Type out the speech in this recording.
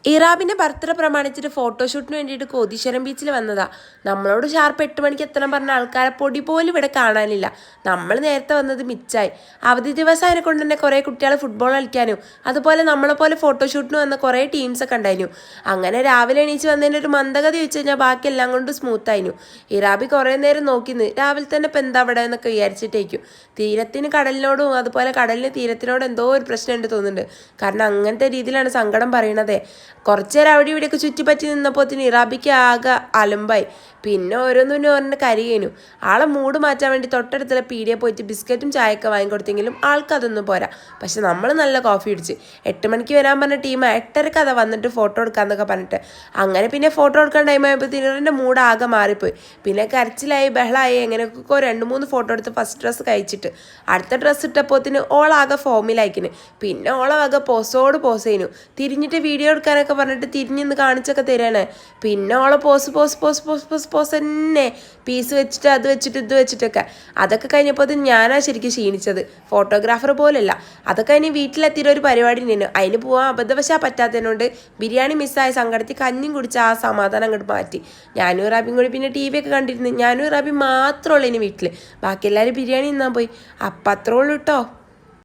ഇറാബിൻ്റെ birthday പ്രമാണിച്ചിട്ട് ഫോട്ടോഷൂട്ടിന് വേണ്ടിയിട്ട് കോതീശ്വരം ബീച്ചിൽ വന്നതാ. നമ്മളോട് ഷാർപ്പ് 8 മണിക്ക് എത്തണം പറഞ്ഞ ആൾക്കാരെ പൊടി പോലും ഇവിടെ കാണാനില്ല. നമ്മൾ നേരത്തെ വന്നത് മിച്ചായി. അവധി ദിവസം അതിനെ കൊണ്ട് തന്നെ കുറേ കുട്ടികൾ ഫുട്ബോൾ കളിക്കാനും അതുപോലെ നമ്മളെപ്പോലെ ഫോട്ടോഷൂട്ടിന് വന്ന കുറേ ടീംസൊക്കെ ഉണ്ടായിരുന്നു. അങ്ങനെ രാവിലെ എണീച്ച് വന്നതിൻ്റെ ഒരു മന്ദഗതി വെച്ച് കഴിഞ്ഞാൽ ബാക്കി എല്ലാം കൊണ്ട് സ്മൂത്തായിരുന്നു. ഇറാബി കുറേ നേരം നോക്കിന്ന് രാവിലെ തന്നെ ഇപ്പം എന്താ അവിടെ എന്നൊക്കെ വിചാരിച്ചിട്ടേക്കും. തീരത്തിന് കടലിനോടും അതുപോലെ കടലിന് തീരത്തിനോടും എന്തോ ഒരു പ്രശ്നമുണ്ട് തോന്നുന്നുണ്ട്. കാരണം അങ്ങനത്തെ രീതിയിലാണ് സങ്കടം പറയണതേ. കുറച്ച് നേരം അവിടെ ഇവിടെയൊക്കെ ചുറ്റിപ്പറ്റി നിന്നപ്പോഴത്തേന് ഇറാബിക്ക് ആകെ അലമ്പായി. പിന്നെ ഓരോന്നും പറഞ്ഞ് കരയേനു. ആളെ മൂഡ് മാറ്റാൻ വേണ്ടി തൊട്ടടുത്തുള്ള പീടിയെ പോയിട്ട് ബിസ്ക്കറ്റും ചായയൊക്കെ വാങ്ങിക്കൊടുത്തെങ്കിലും ആൾക്കതൊന്നും പോരാ. പക്ഷെ നമ്മൾ നല്ല കോഫി ഇടിച്ച് 8 മണിക്ക് വരാൻ പറഞ്ഞ ടീം 8:30 അതാ വന്നിട്ട് ഫോട്ടോ എടുക്കാന്നൊക്കെ പറഞ്ഞിട്ട് അങ്ങനെ പിന്നെ ഫോട്ടോ എടുക്കാൻ ടൈം ആയപ്പോൾ തിന്നറിൻ്റെ മൂഡ് ആകെ മാറിപ്പോയി. പിന്നെ കരച്ചിലായി ബഹളമായി എങ്ങനെയൊക്കെ 2-3 ഫോട്ടോ എടുത്ത് ഫസ്റ്റ് ഡ്രസ്സ് കഴിച്ചിട്ട് അടുത്ത ഡ്രസ്സ് ഇട്ടപ്പോത്തിന് ഓളാകെ ഫോമിലായിക്കിന്. പിന്നെ ഓളെ വക പോസോട് പോസ് ചെയ്യുന്നു. തിരിഞ്ഞിട്ട് വീഡിയോ എടുക്കാനൊക്കെ പറഞ്ഞിട്ട് തിരിഞ്ഞിന്ന് കാണിച്ചൊക്കെ തരാണ്. പിന്നെ ഓളെ പോസ് തന്നെ പീസ് വെച്ചിട്ട് അത് വെച്ചിട്ട് ഇത് വെച്ചിട്ടൊക്കെ. അതൊക്കെ കഴിഞ്ഞപ്പോൾ ഞാനാ ശരിക്കും ക്ഷീണിച്ചത്, ഫോട്ടോഗ്രാഫർ പോലല്ല. അതൊക്കെ കഴിഞ്ഞ് വീട്ടിലെത്തിയിട്ട് ഒരു പരിപാടി ഉണ്ടായിരുന്നു. അതിന് പോകാൻ അബദ്ധവശാൽ പറ്റാത്തതിനോട് ബിരിയാണി മിസ്സായ സങ്കടത്തിൽ കഞ്ഞിയും കുടിച്ച് ആ സമാധാനം അങ്ങോട്ട് മാറ്റി. ഞാനും ഇറാബിയും കൂടി പിന്നെ TV ഒക്കെ കണ്ടിരുന്നു. ഞാനും ഇറാബി മാത്രമുള്ളൂ ഇനി വീട്ടിൽ. ബാക്കി എല്ലാവരും ബിരിയാണി തിന്നാൻ പോയി. അപ്പം അത്രേ ഉള്ളൂ കേട്ടോ.